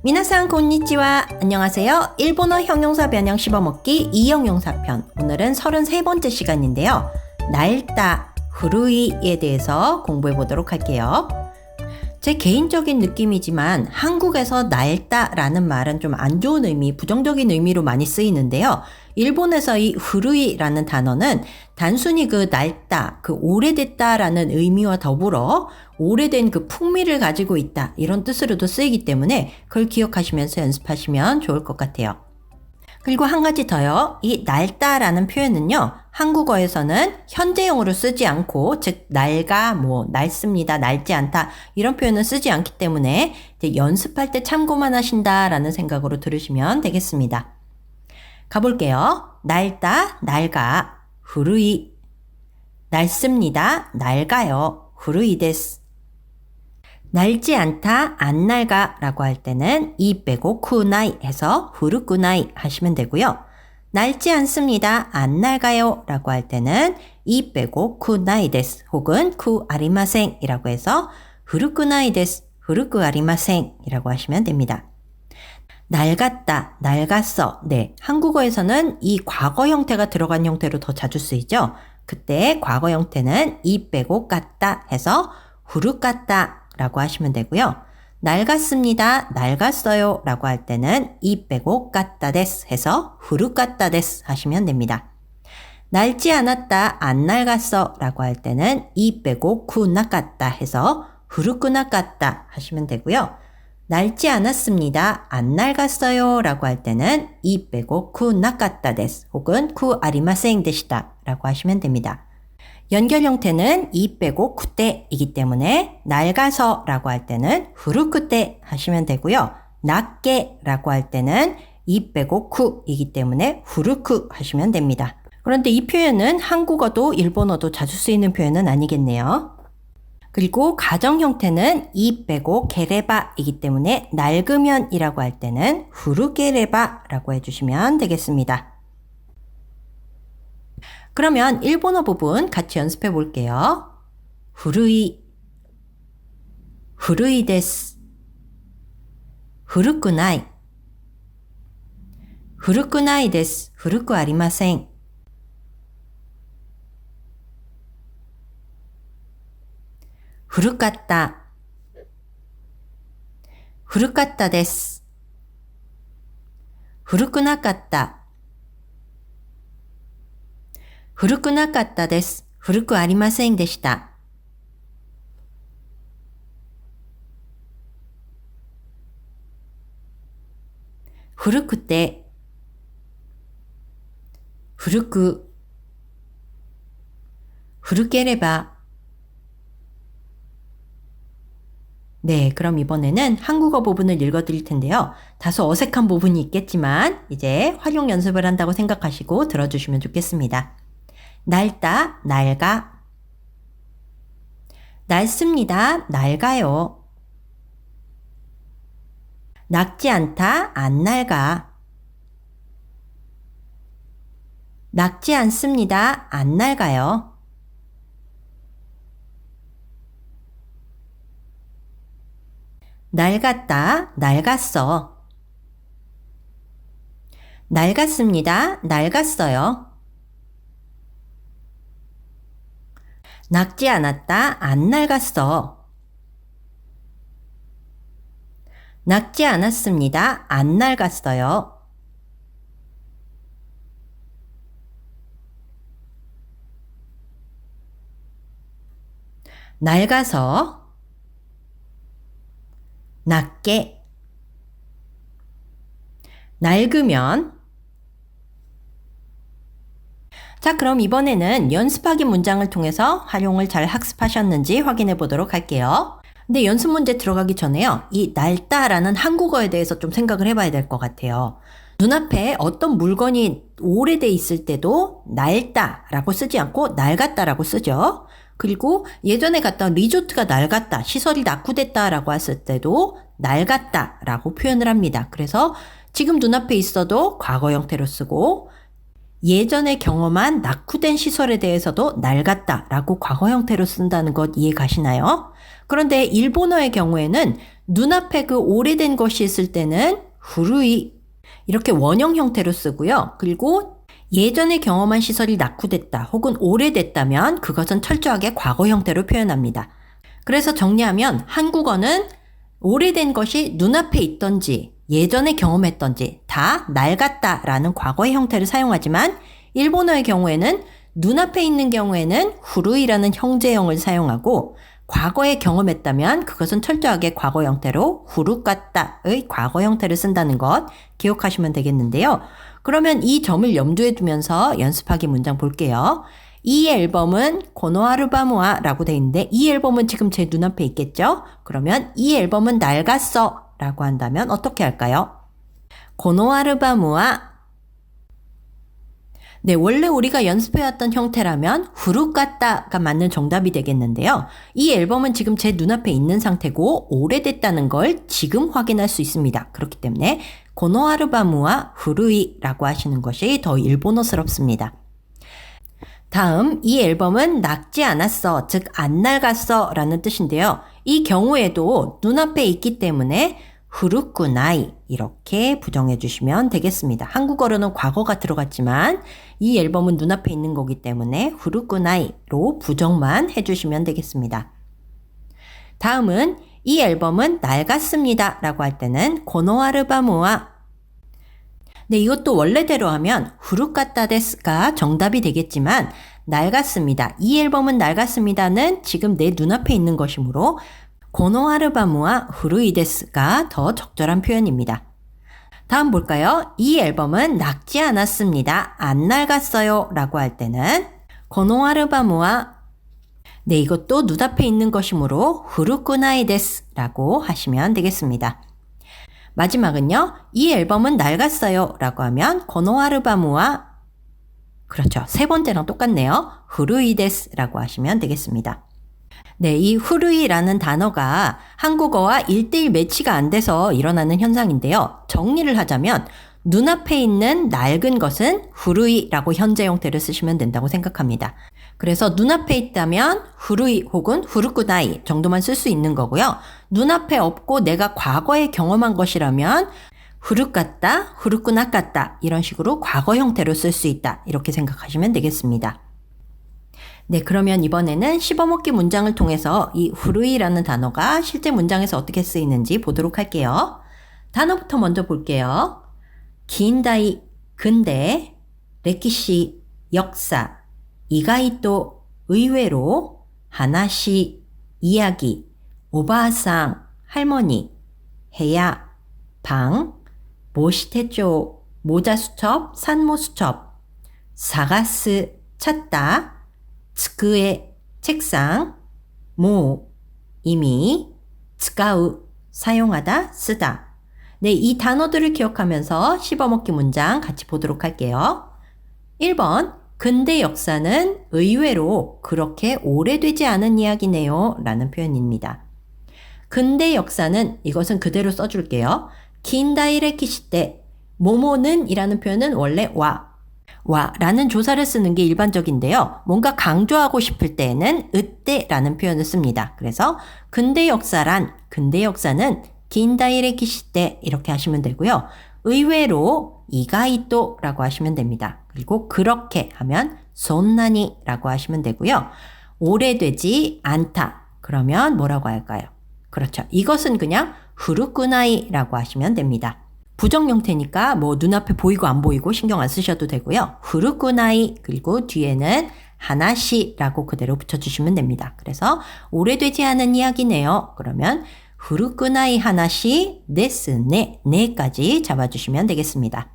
미나상 곤니치와 안녕하세요. 일본어 형용사 변형 씹어먹기 2형용사편 오늘은 33번째 시간인데요. 날다, 후루이에 대해서 공부해 보도록 할게요. 제 개인적인 느낌이지만 한국에서 날다라는 말은 좀 안 좋은 의미, 부정적인 의미로 많이 쓰이는데요. 일본에서 이 후루이라는 단어는 단순히 그 낡다, 그 오래됐다라는 의미와 더불어 오래된 그 풍미를 가지고 있다 이런 뜻으로도 쓰이기 때문에 그걸 기억하시면서 연습하시면 좋을 것 같아요. 그리고 한 가지 더요. 이 낡다라는 표현은요. 한국어에서는 현재형으로 쓰지 않고 즉 낡아, 낡습니다, 낡지 않다 이런 표현은 쓰지 않기 때문에 이제 연습할 때 참고만 하신다라는 생각으로 들으시면 되겠습니다. 가볼게요. 낡다, 낡아, 후루이. 낡습니다, 낡아요, 후루이 데스. 낡지 않다, 안 낡아 라고 할 때는 이 빼고 쿠나이 해서 후루쿠나이 하시면 되고요. 낡지 않습니다, 안 낡아요 라고 할 때는 이 빼고 쿠나이 데스 혹은 쿠 아리마생 이라고 해서 후루쿠나이 데스, 후루쿠 아리마생 이라고 하시면 됩니다. 낡았다, 낡았어. 네, 한국어에서는 이 과거 형태가 들어간 형태로 더 자주 쓰이죠. 그때 과거 형태는 이 빼고 깠다 해서 후루깠다 라고 하시면 되고요. 낡았습니다, 낡았어요 라고 할 때는 이 빼고 깠다 데스 해서 후루깠다 데스 하시면 됩니다. 낡지 않았다, 안 낡았어 라고 할 때는 이 빼고 쿠나깠다 해서 후루쿠나깠다 하시면 되고요. 낡지 않았습니다, 안 낡았어요 라고 할 때는 이 빼고 쿠나깠다 데스 혹은 쿠 아리마생 데시다 라고 하시면 됩니다. 연결 형태는 이 빼고 쿠떼이기 때문에 낡아서 라고 할 때는 후루쿠떼 하시면 되고요. 낮게 라고 할 때는 이 빼고 쿠이기 때문에 후루쿠 하시면 됩니다. 그런데 이 표현은 한국어도 일본어도 자주 쓰이는 표현은 아니겠네요. 그리고 가정 형태는 이 빼고 게레바이기 때문에 낡으면 이라고 할 때는 후루게레바 라고 해주시면 되겠습니다. 그러면 일본어 부분 같이 연습해 볼게요. 후루이, 후루이 데스, 후루쿠나이, 후루쿠나이 데스, 후루쿠 아리마생. 후루깠다, 후루깠다 데스, 후루쿠나깠다, 후루쿠나깠다 데스, 후루쿠 아리마생 데시다. 후루쿠떼, 후루쿠, 후루케레바. 네, 그럼 이번에는 한국어 부분을 읽어드릴 텐데요. 다소 어색한 부분이 있겠지만 이제 활용 연습을 한다고 생각하시고 들어주시면 좋겠습니다. 낡다, 낡아. 낡습니다, 낡아요. 낡지 않다, 안 낡아. 낡지 않습니다, 안 낡아요. 낡았다, 낡았어. 낡았습니다, 낡았어요. 낡지 않았다, 안 낡았어. 낡지 않았습니다, 안 낡았어요. 낡아서, 낡게, 낡으면. 자, 그럼 이번에는 연습하기 문장을 통해서 활용을 잘 학습하셨는지 확인해 보도록 할게요. 근데 연습 문제 들어가기 전에요. 이 낡다라는 한국어에 대해서 좀 생각을 해봐야 될 것 같아요. 눈앞에 어떤 물건이 오래돼 있을 때도 낡다라고 쓰지 않고 낡았다라고 쓰죠. 그리고 예전에 갔던 리조트가 낡았다, 시설이 낙후됐다라고 했을 때도 낡았다라고 표현을 합니다. 그래서 지금 눈앞에 있어도 과거 형태로 쓰고 예전에 경험한 낙후된 시설에 대해서도 낡았다 라고 과거 형태로 쓴다는 것 이해 가시나요? 그런데 일본어의 경우에는 눈앞에 그 오래된 것이 있을 때는 후루이 이렇게 원형 형태로 쓰고요. 그리고 예전에 경험한 시설이 낙후됐다 혹은 오래됐다면 그것은 철저하게 과거 형태로 표현합니다. 그래서 정리하면 한국어는 오래된 것이 눈앞에 있던지 예전에 경험했던지 다 낡았다 라는 과거의 형태를 사용하지만 일본어의 경우에는 눈앞에 있는 경우에는 후루이라는 형제형을 사용하고 과거에 경험했다면 그것은 철저하게 과거 형태로 후루까따의 과거 형태를 쓴다는 것 기억하시면 되겠는데요. 그러면 이 점을 염두에 두면서 연습하기 문장 볼게요. 이 앨범은 고노아르바무아 라고 돼 있는데 이 앨범은 지금 제 눈앞에 있겠죠? 그러면 이 앨범은 낡았어 라고 한다면 어떻게 할까요? 고노아르바무아 네, 원래 우리가 연습해왔던 형태라면 후루까따가 맞는 정답이 되겠는데요. 이 앨범은 지금 제 눈앞에 있는 상태고 오래됐다는 걸 지금 확인할 수 있습니다. 그렇기 때문에 고노아르바무와 후루이라고 하시는 것이 더 일본어스럽습니다. 다음, 이 앨범은 낡지 않았어, 즉 안 낡았어 라는 뜻인데요. 이 경우에도 눈앞에 있기 때문에 후루쿠나이 이렇게 부정해 주시면 되겠습니다. 한국어로는 과거가 들어갔지만 이 앨범은 눈앞에 있는 거기 때문에 후루쿠나이로 부정만 해주시면 되겠습니다. 다음은 이 앨범은 낡았습니다 라고 할 때는 고노아르바무와 네, 이것도 원래대로 하면 후루까따데스가 정답이 되겠지만 낡았습니다. 이 앨범은 낡았습니다는 지금 내 눈앞에 있는 것이므로 고노아르바무와 후루이데스가 더 적절한 표현입니다. 다음 볼까요? 이 앨범은 낡지 않았습니다. 안 낡았어요 라고 할 때는 고노아르바무와 네, 이것도 눈앞에 있는 것이므로 후루쿠나이데스 라고 하시면 되겠습니다. 마지막은요. 이 앨범은 낡았어요 라고 하면 고노아르바무와 그렇죠. 세 번째랑 똑같네요. 후루이데스 라고 하시면 되겠습니다. 네, 이 후루이라는 단어가 한국어와 1:1 매치가 안 돼서 일어나는 현상인데요. 정리를 하자면 눈앞에 있는 낡은 것은 후루이라고 현재 형태를 쓰시면 된다고 생각합니다. 그래서 눈앞에 있다면 후루이 혹은 후루쿠나이 정도만 쓸 수 있는 거고요. 눈앞에 없고 내가 과거에 경험한 것이라면 후루까따, 후루쿠나까따 이런 식으로 과거 형태로 쓸 수 있다. 이렇게 생각하시면 되겠습니다. 네, 그러면 이번에는 씹어먹기 문장을 통해서 이 후루이라는 단어가 실제 문장에서 어떻게 쓰이는지 보도록 할게요. 단어부터 먼저 볼게요. 긴다이, 근대, 레키시, 역사, 이가이또, 의외로, 하나시, 이야기, 오바상, 할머니, 해야, 방, 모시테쪼, 모자 수첩, 산모 수첩, 사가스, 찾다, 츠쿠에, 책상, 모, 이미, 츠카우, 사용하다, 쓰다. 네, 이 단어들을 기억하면서 씹어먹기 문장 같이 보도록 할게요. 1번, 근대 역사는 의외로 그렇게 오래되지 않은 이야기네요 라는 표현입니다. 근대 역사는 이것은 그대로 써줄게요. 긴다이레키시테, 모모는 이라는 표현은 원래 와라는 조사를 쓰는 게 일반적인데요. 뭔가 강조하고 싶을 때에는 으떼라는 표현을 씁니다. 그래서 근대 역사는 긴다이레키시테 이렇게 하시면 되고요. 의외로 이가이토라고 하시면 됩니다. 그리고 그렇게 하면 손나니라고 하시면 되고요. 오래되지 않다. 그러면 뭐라고 할까요? 그렇죠. 이것은 그냥 후루쿠나이라고 하시면 됩니다. 부정 형태니까 뭐 눈앞에 보이고 안 보이고 신경 안 쓰셔도 되고요. 후루쿠나이 그리고 뒤에는 하나시라고 그대로 붙여주시면 됩니다. 그래서 오래되지 않은 이야기네요. 그러면 후루쿠나이 하나시 데스네 네까지 잡아주시면 되겠습니다.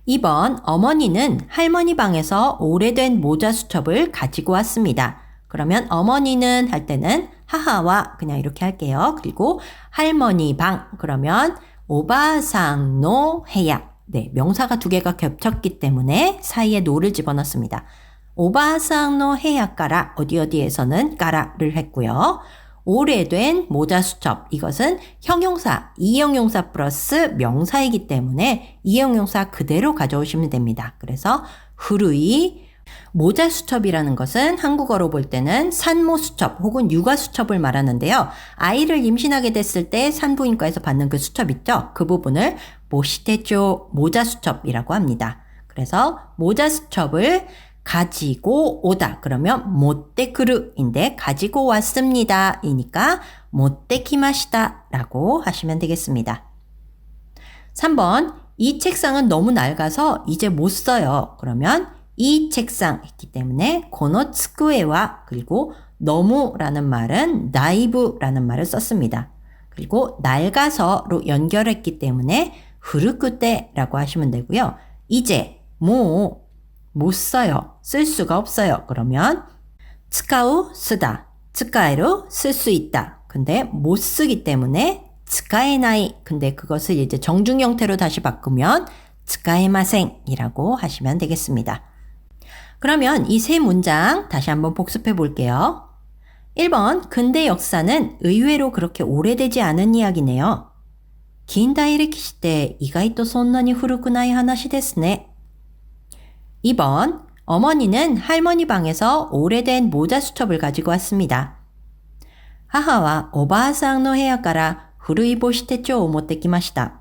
2번 어머니는 할머니 방에서 오래된 모자 수첩을 가지고 왔습니다. 그러면 어머니는 할 때는 하하와 그냥 이렇게 할게요. 그리고 할머니 방 그러면 오바상노 해야 네, 명사가 두 개가 겹쳤기 때문에 사이에 노를 집어넣습니다. 오바상노 해야 까라 어디에서는 까라를 했고요. 오래된 모자 수첩. 이것은 형용사, 이형용사 플러스 명사이기 때문에 이형용사 그대로 가져오시면 됩니다. 그래서 후루이 모자 수첩이라는 것은 한국어로 볼 때는 산모 수첩 혹은 육아 수첩을 말하는데요. 아이를 임신하게 됐을 때 산부인과에서 받는 그 수첩 있죠? 그 부분을 모시테조 모자 수첩이라고 합니다. 그래서 모자 수첩을 가지고 오다. 그러면 모떼크루인데 가지고 왔습니다. 이니까 모떼키마시다 라고 하시면 되겠습니다. 3번 이 책상은 너무 낡아서 이제 못 써요. 그러면 이 책상 했기 때문에 고노 츠쿠에와 그리고 너무라는 말은 나이브라는 말을 썼습니다. 그리고 낡아서로 연결했기 때문에 후르쿠테라고 하시면 되고요. 이제 못 써요. 쓸 수가 없어요. 그러면 츠카우 쓰다. 츠카에로 쓸 수 있다. 근데 못 쓰기 때문에 츠카에나이. 근데 그것을 이제 정중 형태로 다시 바꾸면 츠카에마생이라고 하시면 되겠습니다. 그러면 이 세 문장 다시 한번 복습해 볼게요. 1번, 근대 역사는 의외로 그렇게 오래되지 않은 이야기네요. 긴다이레키 시대 이가이토 손나니 후루쿠나이 하나시 데스 네. 2번, 어머니는 할머니 방에서 오래된 모자 수첩을 가지고 왔습니다. 하하와 오바아상의 부屋から古い母子手帳を持ってきました.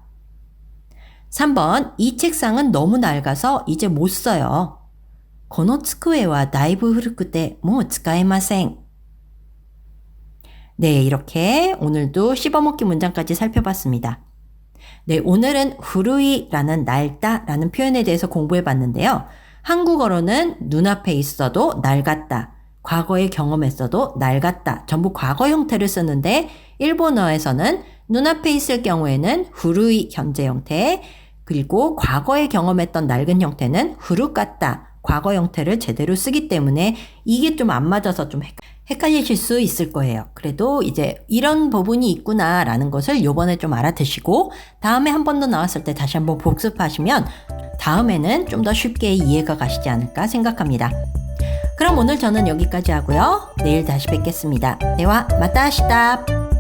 3번, 이 책상은 너무 낡아서 이제 못 써요. この机はだいぶ古くてもう使えません. 네, 이렇게 오늘도 씹어먹기 문장까지 살펴봤습니다. 네, 오늘은 후루이라는 낡다라는 표현에 대해서 공부해봤는데요. 한국어로는 눈앞에 있어도 낡았다, 과거에 경험했어도 낡았다, 전부 과거 형태를 쓰는데 일본어에서는 눈앞에 있을 경우에는 후루이 현재 형태, 그리고 과거에 경험했던 낡은 형태는 후루까다 과거 형태를 제대로 쓰기 때문에 이게 좀 안 맞아서 좀 헷갈리실 수 있을 거예요. 그래도 이제 이런 부분이 있구나라는 것을 요번에 좀 알아두시고 다음에 한 번 더 나왔을 때 다시 한번 복습하시면 다음에는 좀 더 쉽게 이해가 가시지 않을까 생각합니다. 그럼 오늘 저는 여기까지 하고요. 내일 다시 뵙겠습니다. 대화 마타 아시다.